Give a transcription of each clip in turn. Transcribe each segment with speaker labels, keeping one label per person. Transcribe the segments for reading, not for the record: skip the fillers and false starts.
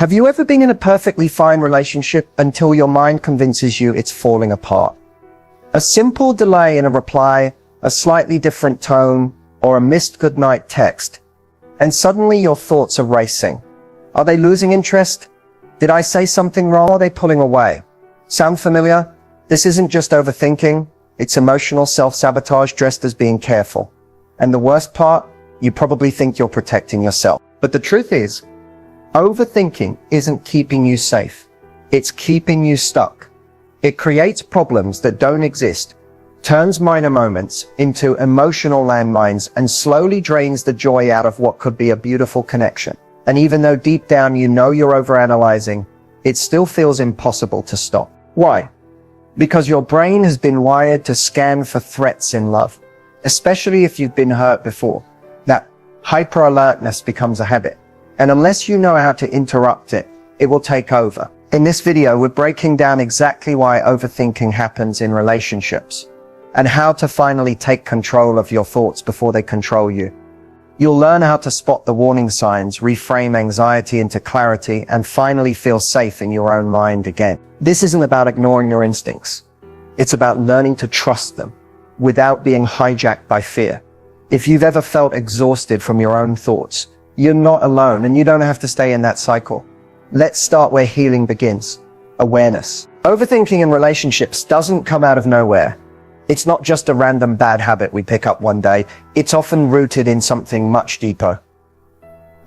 Speaker 1: Have you ever been in a perfectly fine relationship until your mind convinces you it's falling apart? A simple delay in a reply, a slightly different tone, or a missed goodnight text, and suddenly your thoughts are racing. Are they losing interest? Did I say something wrong? Or are they pulling away? Sound familiar? This isn't just overthinking, it's emotional self-sabotage dressed as being careful. And the worst part, you probably think you're protecting yourself. But the truth is, overthinking isn't keeping you safe. It's keeping you stuck. It creates problems that don't exist, turns minor moments into emotional landmines, and slowly drains the joy out of what could be a beautiful connection. And even though deep down you know you're overanalyzing, it still feels impossible to stop. Why? Because your brain has been wired to scan for threats in love, especially if you've been hurt before. That hyper-alertness becomes a habit. And unless you know how to interrupt it, it will take over. In this video, we're breaking down exactly why overthinking happens in relationships and how to finally take control of your thoughts before they control you. You'll learn how to spot the warning signs, reframe anxiety into clarity, and finally feel safe in your own mind again. This isn't about ignoring your instincts. It's about learning to trust them without being hijacked by fear. If you've ever felt exhausted from your own thoughts, you're not alone, and you don't have to stay in that cycle. Let's start where healing begins. Awareness. Overthinking in relationships doesn't come out of nowhere. It's not just a random bad habit we pick up one day. It's often rooted in something much deeper.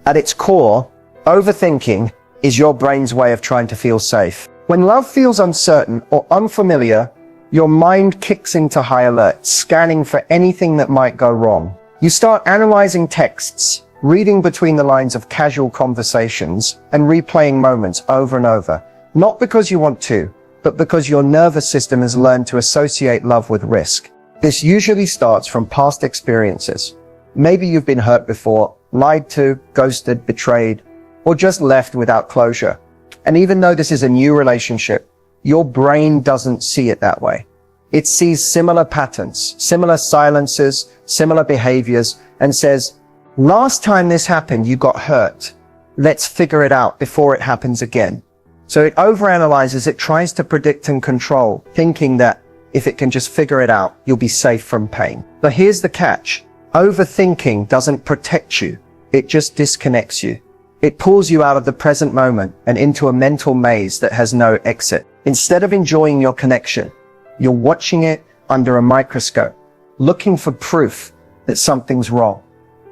Speaker 1: At its core, overthinking is your brain's way of trying to feel safe. When love feels uncertain or unfamiliar, your mind kicks into high alert, scanning for anything that might go wrong. You start analyzing texts, reading between the lines of casual conversations, and replaying moments over and over. Not because you want to, but because your nervous system has learned to associate love with risk. This usually starts from past experiences. Maybe you've been hurt before, lied to, ghosted, betrayed, or just left without closure. And even though this is a new relationship, your brain doesn't see it that way. It sees similar patterns, similar silences, similar behaviors, and says, last time this happened, you got hurt. Let's figure it out before it happens again. So it overanalyzes, it tries to predict and control, thinking that if it can just figure it out, you'll be safe from pain. But here's the catch. Overthinking doesn't protect you. It just disconnects you. It pulls you out of the present moment and into a mental maze that has no exit. Instead of enjoying your connection, you're watching it under a microscope, looking for proof that something's wrong.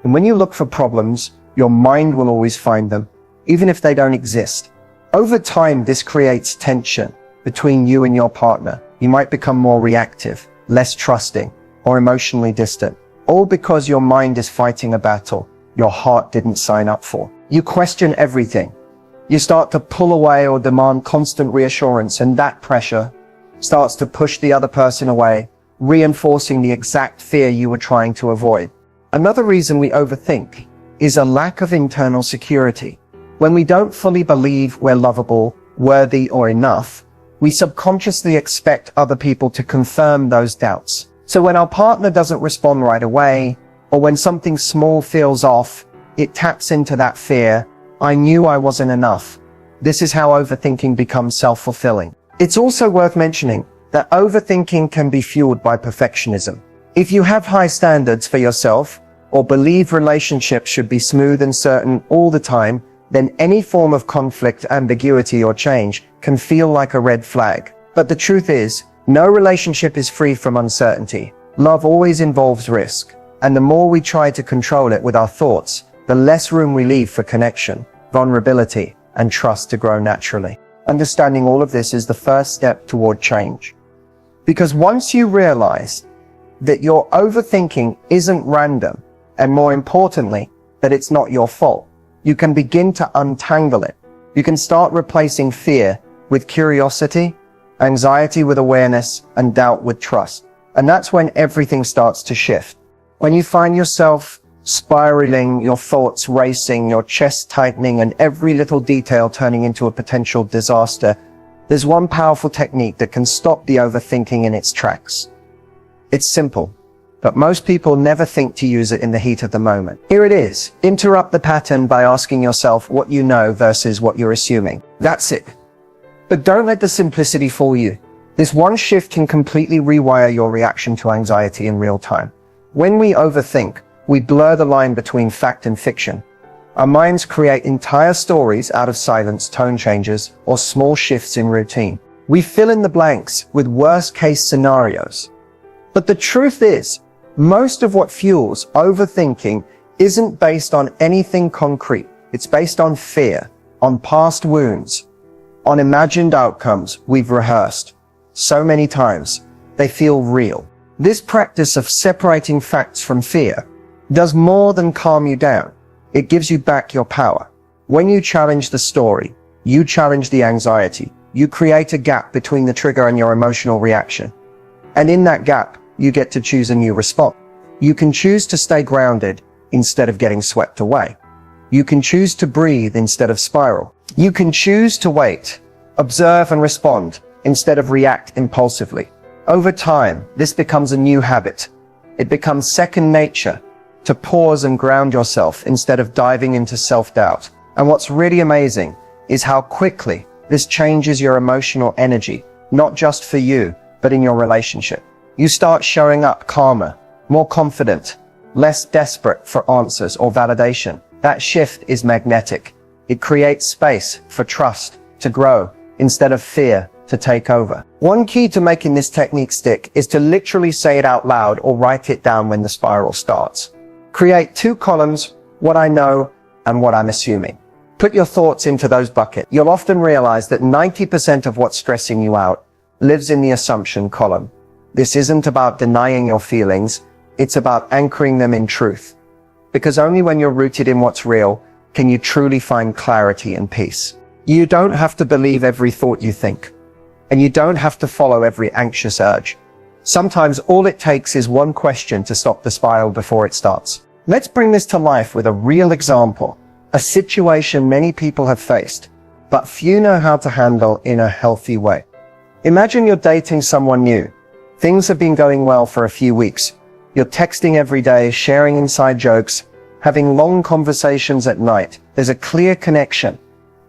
Speaker 1: And when you look for problems, your mind will always find them, even if they don't exist. Over time, this creates tension between you and your partner. You might become more reactive, less trusting, or emotionally distant, all because your mind is fighting a battle your heart didn't sign up for. You question everything. You start to pull away or demand constant reassurance, and that pressure starts to push the other person away, reinforcing the exact fear you were trying to avoid. Another reason we overthink is a lack of internal security. When we don't fully believe we're lovable, worthy, or enough, we subconsciously expect other people to confirm those doubts. So when our partner doesn't respond right away, or when something small feels off, it taps into that fear. I knew I wasn't enough. This is how overthinking becomes self-fulfilling. It's also worth mentioning that overthinking can be fueled by perfectionism. If you have high standards for yourself, or believe relationships should be smooth and certain all the time, then any form of conflict, ambiguity, or change can feel like a red flag. But the truth is, no relationship is free from uncertainty. Love always involves risk. And the more we try to control it with our thoughts, the less room we leave for connection, vulnerability, and trust to grow naturally. Understanding all of this is the first step toward change. Because once you realize that your overthinking isn't random, and more importantly, that it's not your fault, you can begin to untangle it. You can start replacing fear with curiosity, anxiety with awareness, and doubt with trust. And that's when everything starts to shift. When you find yourself spiraling, your thoughts racing, your chest tightening, and every little detail turning into a potential disaster, there's one powerful technique that can stop the overthinking in its tracks. It's simple, but most people never think to use it in the heat of the moment. Here it is. Interrupt the pattern by asking yourself what you know versus what you're assuming. That's it. But don't let the simplicity fool you. This one shift can completely rewire your reaction to anxiety in real time. When we overthink, we blur the line between fact and fiction. Our minds create entire stories out of silence, tone changes, or small shifts in routine. We fill in the blanks with worst-case scenarios. But the truth is, most of what fuels overthinking isn't based on anything concrete. It's based on fear, on past wounds, on imagined outcomes we've rehearsed so many times they feel real. This practice of separating facts from fear does more than calm you down. It gives you back your power. When you challenge the story, you challenge the anxiety. You create a gap between the trigger and your emotional reaction. And in that gap, you get to choose a new response. You can choose to stay grounded instead of getting swept away. You can choose to breathe instead of spiral. You can choose to wait, observe and respond instead of react impulsively. Over time, this becomes a new habit. It becomes second nature to pause and ground yourself instead of diving into self-doubt. And what's really amazing is how quickly this changes your emotional energy, not just for you, but in your relationship. You start showing up calmer, more confident, less desperate for answers or validation. That shift is magnetic. It creates space for trust to grow instead of fear to take over. One key to making this technique stick is to literally say it out loud or write it down when the spiral starts. Create 2 columns, what I know and what I'm assuming. Put your thoughts into those buckets. You'll often realize that 90% of what's stressing you out lives in the assumption column. This isn't about denying your feelings, it's about anchoring them in truth. Because only when you're rooted in what's real can you truly find clarity and peace. You don't have to believe every thought you think, and you don't have to follow every anxious urge. Sometimes all it takes is one question to stop the spiral before it starts. Let's bring this to life with a real example, a situation many people have faced, but few know how to handle in a healthy way. Imagine you're dating someone new. Things have been going well for a few weeks. You're texting every day, sharing inside jokes, having long conversations at night. There's a clear connection,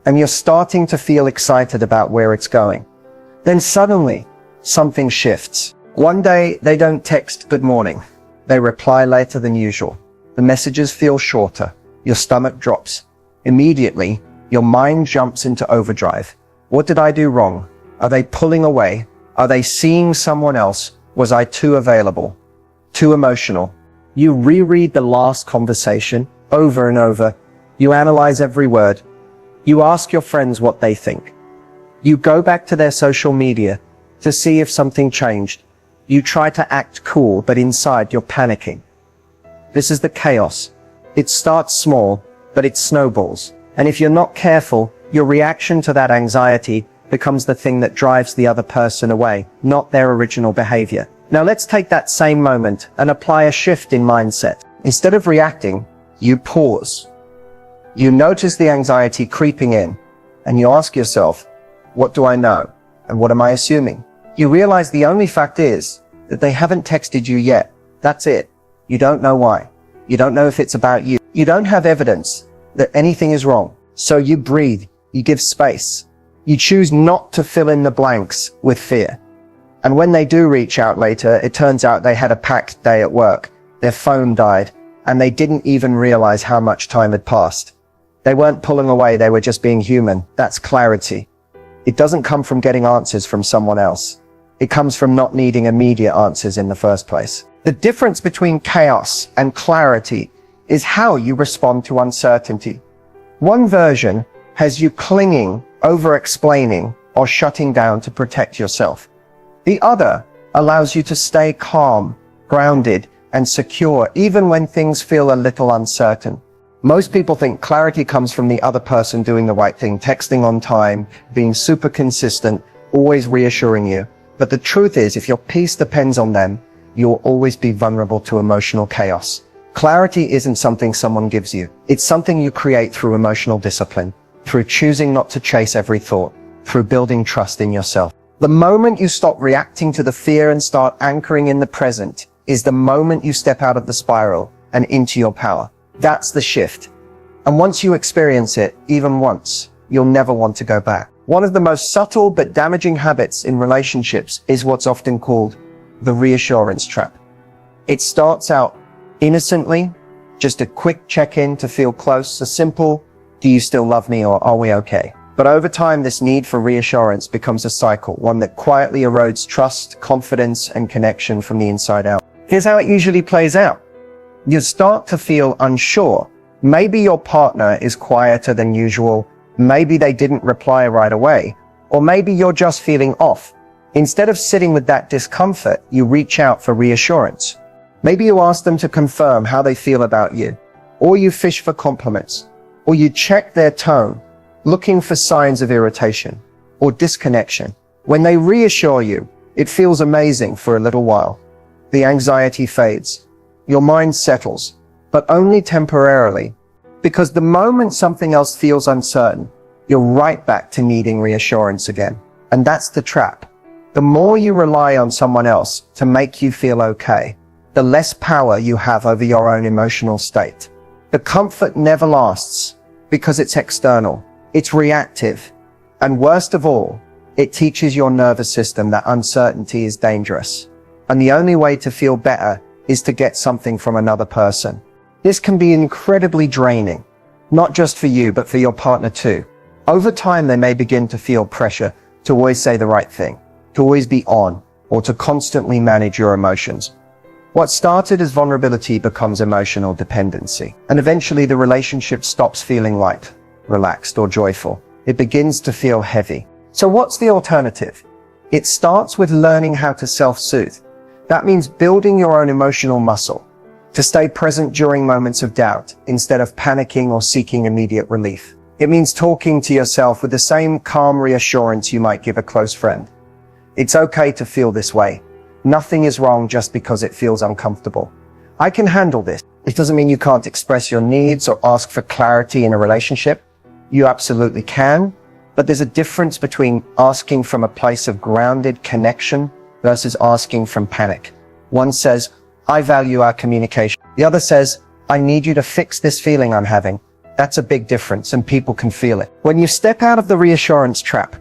Speaker 1: and you're starting to feel excited about where it's going. Then suddenly, something shifts. One day, they don't text good morning. They reply later than usual. The messages feel shorter. Your stomach drops. Immediately, your mind jumps into overdrive. What did I do wrong? Are they pulling away? Are they seeing someone else? Was I too available? Too emotional? You reread the last conversation over and over. You analyze every word. You ask your friends what they think. You go back to their social media to see if something changed. You try to act cool, but inside you're panicking. This is the chaos. It starts small, but it snowballs. And if you're not careful, your reaction to that anxiety becomes the thing that drives the other person away, not their original behavior. Now let's take that same moment and apply a shift in mindset. Instead of reacting, you pause. You notice the anxiety creeping in, and you ask yourself, what do I know? And what am I assuming? You realize the only fact is that they haven't texted you yet. That's it. You don't know why. You don't know if it's about you. You don't have evidence that anything is wrong. So you breathe. You give space. You choose not to fill in the blanks with fear. And when they do reach out later, it turns out they had a packed day at work. Their phone died, and they didn't even realize how much time had passed. They weren't pulling away. They were just being human. That's clarity. It doesn't come from getting answers from someone else. It comes from not needing immediate answers in the first place. The difference between chaos and clarity is how you respond to uncertainty. One version has you clinging, over-explaining, or shutting down to protect yourself. The other allows you to stay calm, grounded, and secure even when things feel a little uncertain. Most people think clarity comes from the other person doing the right thing, texting on time, being super consistent, always reassuring you. But the truth is, if your peace depends on them, you'll always be vulnerable to emotional chaos. Clarity isn't something someone gives you. It's something you create through emotional discipline, through choosing not to chase every thought, through building trust in yourself. The moment you stop reacting to the fear and start anchoring in the present, is the moment you step out of the spiral and into your power. That's the shift. And once you experience it, even once, you'll never want to go back. One of the most subtle but damaging habits in relationships is what's often called the reassurance trap. It starts out innocently, just a quick check-in to feel close, a simple, do you still love me or are we okay? But over time, this need for reassurance becomes a cycle, one that quietly erodes trust, confidence, and connection from the inside out. Here's how it usually plays out. You start to feel unsure. Maybe your partner is quieter than usual. Maybe they didn't reply right away. Or maybe you're just feeling off. Instead of sitting with that discomfort, you reach out for reassurance. Maybe you ask them to confirm how they feel about you. Or you fish for compliments. Or you check their tone, looking for signs of irritation or disconnection. When they reassure you, it feels amazing for a little while. The anxiety fades. Your mind settles, but only temporarily, because the moment something else feels uncertain, you're right back to needing reassurance again. And that's the trap. The more you rely on someone else to make you feel okay, the less power you have over your own emotional state. The comfort never lasts because it's external. It's reactive. And worst of all, it teaches your nervous system that uncertainty is dangerous. And the only way to feel better is to get something from another person. This can be incredibly draining, not just for you, but for your partner too. Over time, they may begin to feel pressure to always say the right thing, to always be on, or to constantly manage your emotions. What started as vulnerability becomes emotional dependency. And eventually the relationship stops feeling light, relaxed, or joyful. It begins to feel heavy. So what's the alternative? It starts with learning how to self-soothe. That means building your own emotional muscle to stay present during moments of doubt instead of panicking or seeking immediate relief. It means talking to yourself with the same calm reassurance you might give a close friend. It's okay to feel this way. Nothing is wrong just because it feels uncomfortable. I can handle this. It doesn't mean you can't express your needs or ask for clarity in a relationship. You absolutely can, but there's a difference between asking from a place of grounded connection versus asking from panic. One says, I value our communication. The other says, I need you to fix this feeling I'm having. That's a big difference, and people can feel it. When you step out of the reassurance trap,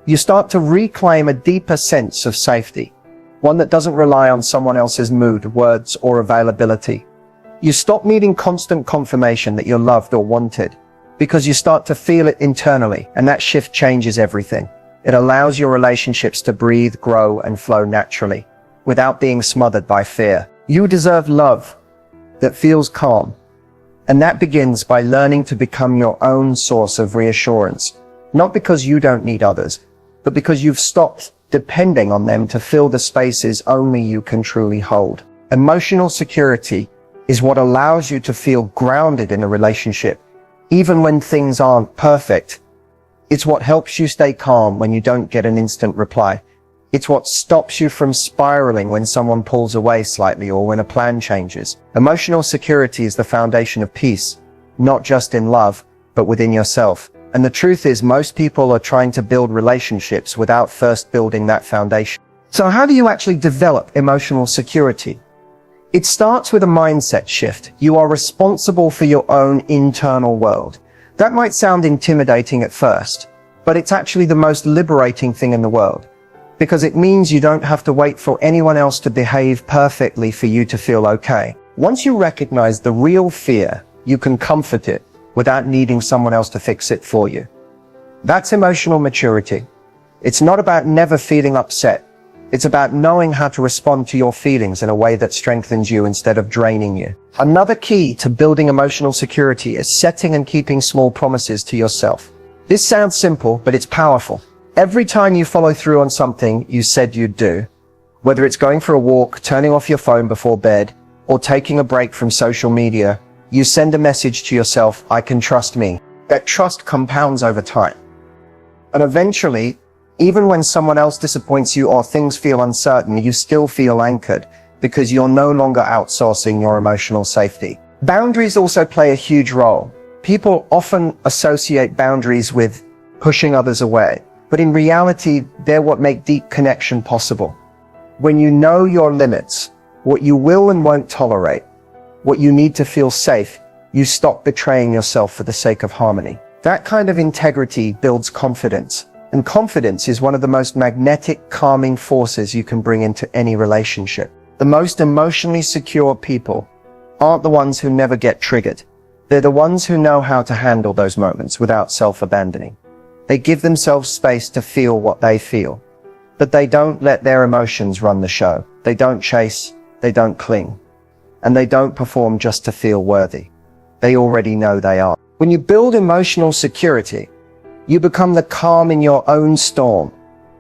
Speaker 1: you start to reclaim a deeper sense of safety, one that doesn't rely on someone else's mood, words, or availability. You stop needing constant confirmation that you're loved or wanted, because you start to feel it internally, and that shift changes everything. It allows your relationships to breathe, grow, and flow naturally, without being smothered by fear. You deserve love that feels calm, and that begins by learning to become your own source of reassurance, not because you don't need others, but because you've stopped depending on them to fill the spaces only you can truly hold. Emotional security is what allows you to feel grounded in a relationship, even when things aren't perfect. It's what helps you stay calm when you don't get an instant reply. It's what stops you from spiraling when someone pulls away slightly or when a plan changes. Emotional security is the foundation of peace, not just in love, but within yourself. And the truth is, most people are trying to build relationships without first building that foundation. So how do you actually develop emotional security? It starts with a mindset shift. You are responsible for your own internal world. That might sound intimidating at first, but it's actually the most liberating thing in the world, because it means you don't have to wait for anyone else to behave perfectly for you to feel okay. Once you recognize the real fear, you can comfort it without needing someone else to fix it for you. That's emotional maturity. It's not about never feeling upset. It's about knowing how to respond to your feelings in a way that strengthens you instead of draining you. Another key to building emotional security is setting and keeping small promises to yourself. This sounds simple, but it's powerful. Every time you follow through on something you said you'd do, whether it's going for a walk, turning off your phone before bed, or taking a break from social media, you send a message to yourself, I can trust me. That trust compounds over time. And eventually, even when someone else disappoints you or things feel uncertain, you still feel anchored because you're no longer outsourcing your emotional safety. Boundaries also play a huge role. People often associate boundaries with pushing others away, but in reality, they're what make deep connection possible. When you know your limits, what you will and won't tolerate, what you need to feel safe. You stop betraying yourself for the sake of harmony. That kind of integrity builds confidence. And confidence is one of the most magnetic, calming forces you can bring into any relationship. The most emotionally secure people aren't the ones who never get triggered. They're the ones who know how to handle those moments without self-abandoning. They give themselves space to feel what they feel, but they don't let their emotions run the show. They don't chase, they don't cling, and they don't perform just to feel worthy. They already know they are. When you build emotional security, you become the calm in your own storm.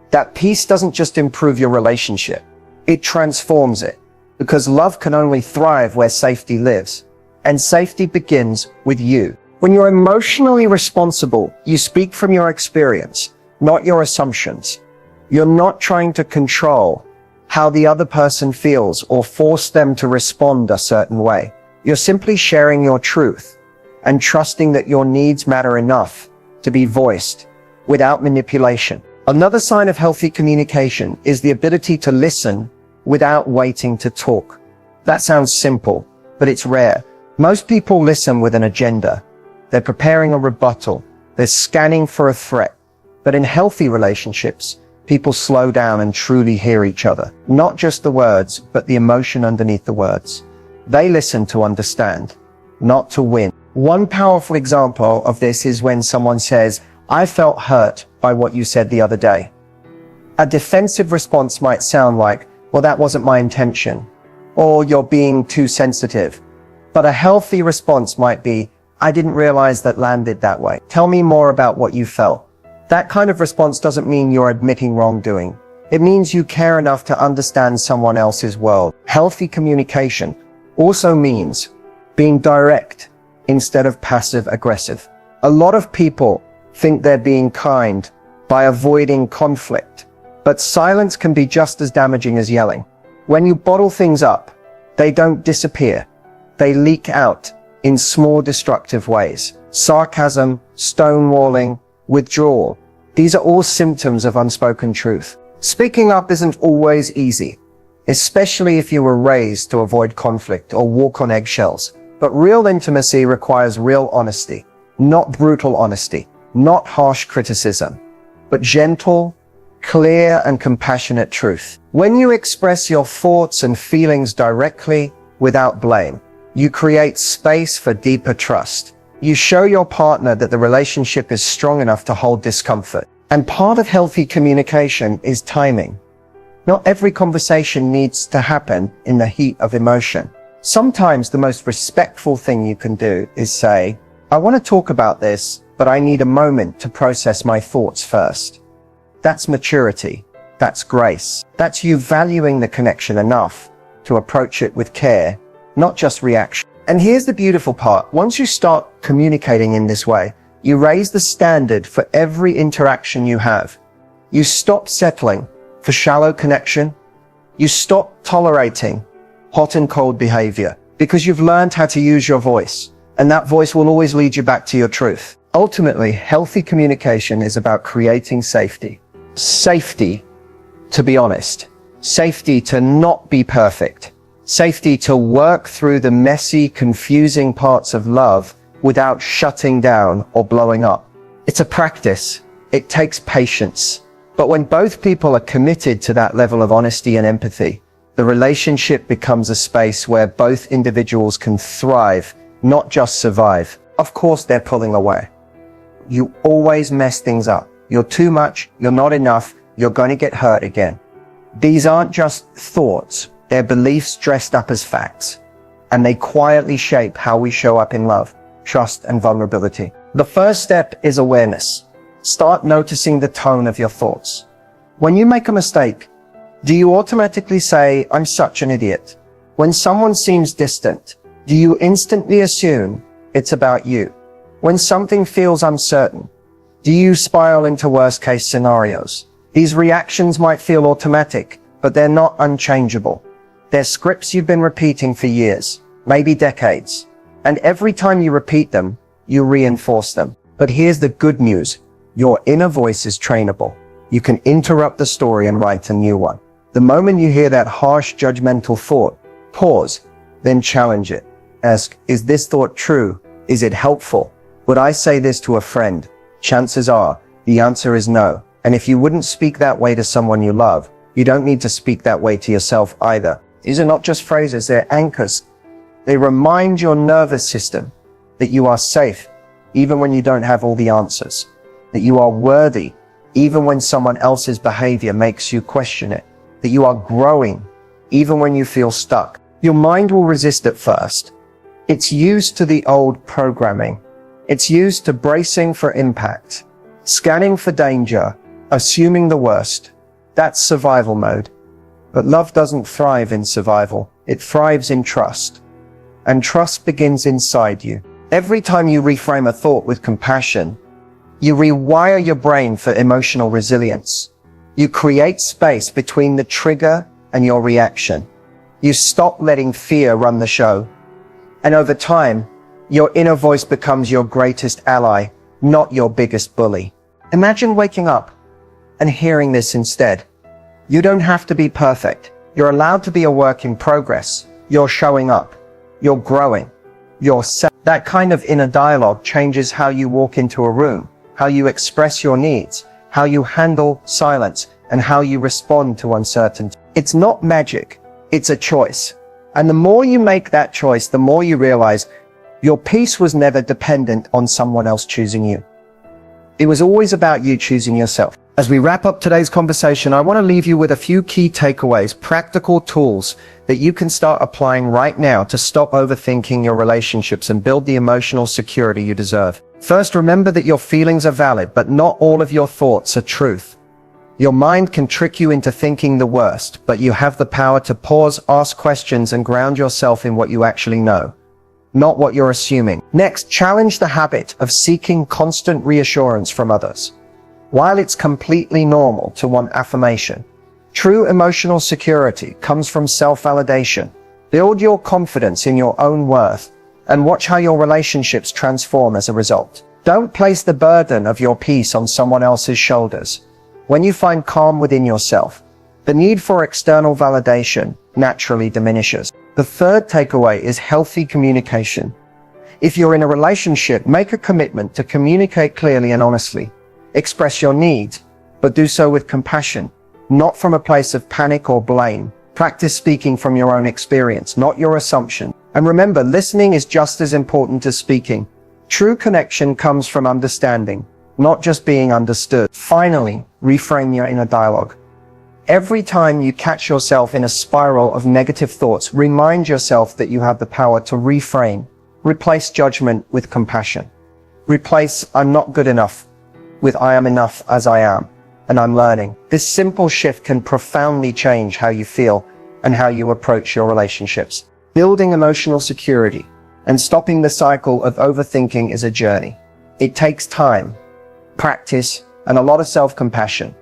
Speaker 1: That peace doesn't just improve your relationship, it transforms it, because love can only thrive where safety lives, and safety begins with you. When you're emotionally responsible, you speak from your experience, not your assumptions. You're not trying to control how the other person feels or force them to respond a certain way. You're simply sharing your truth and trusting that your needs matter enough to be voiced without manipulation. Another sign of healthy communication is the ability to listen without waiting to talk. That sounds simple, but it's rare. Most people listen with an agenda. They're preparing a rebuttal. They're scanning for a threat. But in healthy relationships, people slow down and truly hear each other. Not just the words, but the emotion underneath the words. They listen to understand, not to win. One powerful example of this is when someone says, "I felt hurt by what you said the other day." A defensive response might sound like, "Well, that wasn't my intention," or "You're being too sensitive." But a healthy response might be, "I didn't realize that landed that way. Tell me more about what you felt." That kind of response doesn't mean you're admitting wrongdoing. It means you care enough to understand someone else's world. Healthy communication also means being direct instead of passive-aggressive. A lot of people think they're being kind by avoiding conflict, but silence can be just as damaging as yelling. When you bottle things up, they don't disappear. They leak out in small destructive ways. Sarcasm, stonewalling, withdrawal. These are all symptoms of unspoken truth. Speaking up isn't always easy, especially if you were raised to avoid conflict or walk on eggshells. But real intimacy requires real honesty, not brutal honesty, not harsh criticism, but gentle, clear, and compassionate truth. When you express your thoughts and feelings directly without blame, you create space for deeper trust. You show your partner that the relationship is strong enough to hold discomfort. And part of healthy communication is timing. Not every conversation needs to happen in the heat of emotion. Sometimes the most respectful thing you can do is say, "I want to talk about this, but I need a moment to process my thoughts first." That's maturity. That's grace. That's you valuing the connection enough to approach it with care, not just reaction. And here's the beautiful part. Once you start communicating in this way, you raise the standard for every interaction you have. You stop settling for shallow connection. You stop tolerating hot and cold behavior because you've learned how to use your voice, and that voice will always lead you back to your truth. Ultimately, healthy communication is about creating safety. Safety to be honest. Safety to not be perfect. Safety to work through the messy, confusing parts of love without shutting down or blowing up. It's a practice. It takes patience. But when both people are committed to that level of honesty and empathy, the relationship becomes a space where both individuals can thrive, not just survive. Of course, they're pulling away. You always mess things up. You're too much. You're not enough. You're going to get hurt again. These aren't just thoughts. They're beliefs dressed up as facts. And they quietly shape how we show up in love, trust, and vulnerability. The first step is awareness. Start noticing the tone of your thoughts. When you make a mistake, do you automatically say, "I'm such an idiot"? When someone seems distant, do you instantly assume it's about you? When something feels uncertain, do you spiral into worst-case scenarios? These reactions might feel automatic, but they're not unchangeable. They're scripts you've been repeating for years, maybe decades. And every time you repeat them, you reinforce them. But here's the good news. Your inner voice is trainable. You can interrupt the story and write a new one. The moment you hear that harsh, judgmental thought, Pause, then challenge it. Ask, is this thought true? Is it helpful? Would I say this to a friend? Chances are, the answer is no. And if you wouldn't speak that way to someone you love, you don't need to speak that way to yourself either. These are not just phrases, they're anchors. They remind your nervous system that you are safe, even when you don't have all the answers. That you are worthy, even when someone else's behavior makes you question it. That you are growing, even when you feel stuck. Your mind will resist at first. It's used to the old programming. It's used to bracing for impact, scanning for danger, assuming the worst. That's survival mode. But love doesn't thrive in survival. It thrives in trust. And trust begins inside you. Every time you reframe a thought with compassion, you rewire your brain for emotional resilience. You create space between the trigger and your reaction. You stop letting fear run the show. And over time, your inner voice becomes your greatest ally, not your biggest bully. Imagine waking up and hearing this instead. You don't have to be perfect. You're allowed to be a work in progress. You're showing up. You're growing. That kind of inner dialogue changes how you walk into a room, how you express your needs, how you handle silence, and how you respond to uncertainty. It's not magic. It's a choice. And the more you make that choice, the more you realize your peace was never dependent on someone else choosing you. It was always about you choosing yourself. As we wrap up today's conversation, I want to leave you with a few key takeaways, practical tools that you can start applying right now to stop overthinking your relationships and build the emotional security you deserve. First, remember that your feelings are valid, but not all of your thoughts are truth. Your mind can trick you into thinking the worst, but you have the power to pause, ask questions, and ground yourself in what you actually know, not what you're assuming. Next, challenge the habit of seeking constant reassurance from others. While it's completely normal to want affirmation, true emotional security comes from self-validation. Build your confidence in your own worth and watch how your relationships transform as a result. Don't place the burden of your peace on someone else's shoulders. When you find calm within yourself, the need for external validation naturally diminishes. The third takeaway is healthy communication. If you're in a relationship, make a commitment to communicate clearly and honestly. Express your needs, but do so with compassion, not from a place of panic or blame. Practice speaking from your own experience, not your assumption. And remember, listening is just as important as speaking. True connection comes from understanding, not just being understood. Finally, reframe your inner dialogue. Every time you catch yourself in a spiral of negative thoughts, remind yourself that you have the power to reframe. Replace judgment with compassion. Replace "I'm not good enough" with "I am enough as I am, and I'm learning." This simple shift can profoundly change how you feel and how you approach your relationships. Building emotional security and stopping the cycle of overthinking is a journey. It takes time, practice, and a lot of self-compassion.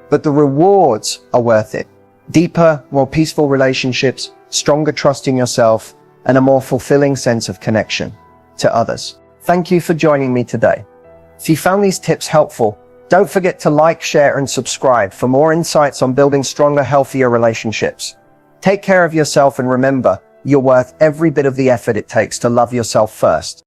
Speaker 1: But the rewards are worth it. Deeper, more peaceful relationships, stronger trust in yourself, and a more fulfilling sense of connection to others. Thank you for joining me today. If you found these tips helpful, don't forget to like, share, and subscribe for more insights on building stronger, healthier relationships. Take care of yourself and remember, you're worth every bit of the effort it takes to love yourself first.